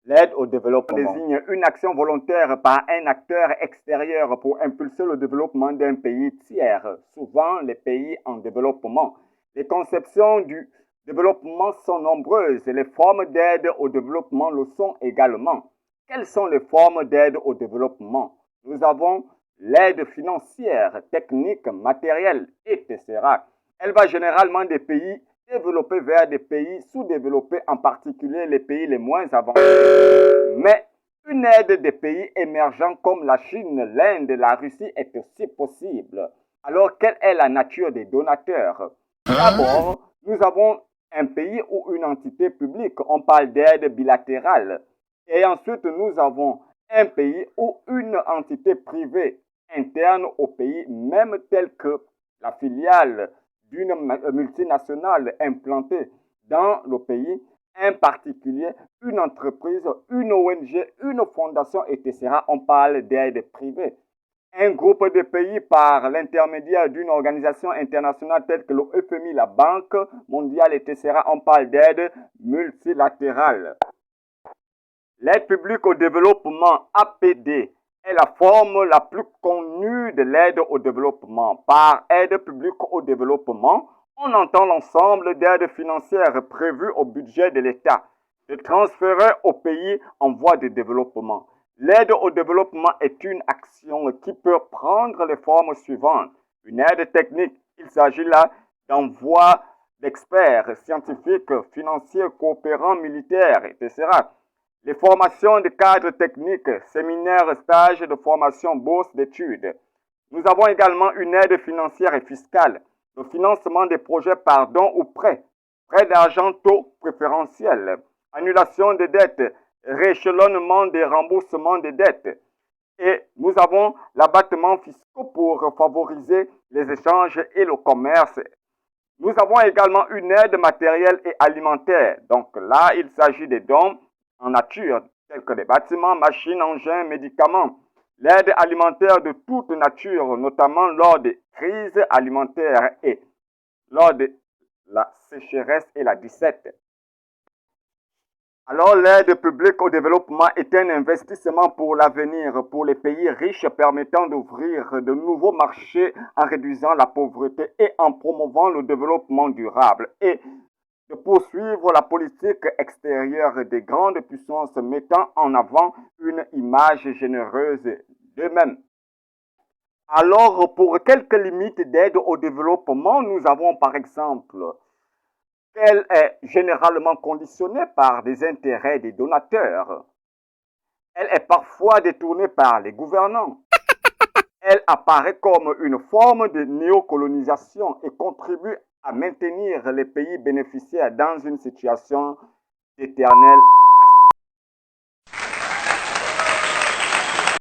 L'aide au développement désigne une action volontaire par un acteur extérieur pour impulser le développement d'un pays tiers, souvent les pays en développement. Les conceptions du développement sont nombreuses et les formes d'aide au développement le sont également. Quelles sont les formes d'aide au développement? Nous avons l'aide financière, technique, matérielle, etc. Elle va généralement des pays développés vers des pays sous-développés, en particulier les pays les moins avancés. Mais une aide des pays émergents comme la Chine, l'Inde et la Russie est aussi possible. Alors, quelle est la nature des donateurs? D'abord, nous avons un pays ou une entité publique, on parle d'aide bilatérale. Et ensuite, nous avons un pays ou une entité privée interne au pays, même telle que la filiale d'une multinationale implantée dans le pays, un particulier, une entreprise, une ONG, une fondation, etc. On parle d'aide privée. Un groupe de pays par l'intermédiaire d'une organisation internationale telle que le FMI, la Banque mondiale, etc. On parle d'aide multilatérale. L'aide publique au développement, APD, est la forme la plus connue de l'aide au développement. Par aide publique au développement, on entend l'ensemble d'aides financières prévues au budget de l'État et transférées aux pays en voie de développement. L'aide au développement est une action qui peut prendre les formes suivantes. Une aide technique, il s'agit là d'envoi d'experts scientifiques, financiers, coopérants, militaires, etc. Les formations de cadres techniques, séminaires, stages de formation, bourses d'études. Nous avons également une aide financière et fiscale, le financement des projets par don ou prêt, prêt d'argent taux préférentiel, annulation des dettes, rééchelonnement des remboursements des dettes. Et nous avons l'abattement fiscal pour favoriser les échanges et le commerce. Nous avons également une aide matérielle et alimentaire. Donc là, il s'agit des dons en nature, tels que des bâtiments, machines, engins, médicaments. L'aide alimentaire de toute nature, notamment lors des crises alimentaires et lors de la sécheresse et la disette. Alors, l'aide publique au développement est un investissement pour l'avenir, pour les pays riches, permettant d'ouvrir de nouveaux marchés en réduisant la pauvreté et en promouvant le développement durable et de poursuivre la politique extérieure des grandes puissances mettant en avant une image généreuse d'eux-mêmes. Alors, pour quelques limites d'aide au développement, nous avons par exemple qu'elle est généralement conditionnée par des intérêts des donateurs. Elle est parfois détournée par les gouvernants. Elle apparaît comme une forme de néocolonisation et contribue à maintenir les pays bénéficiaires dans une situation d'éternelle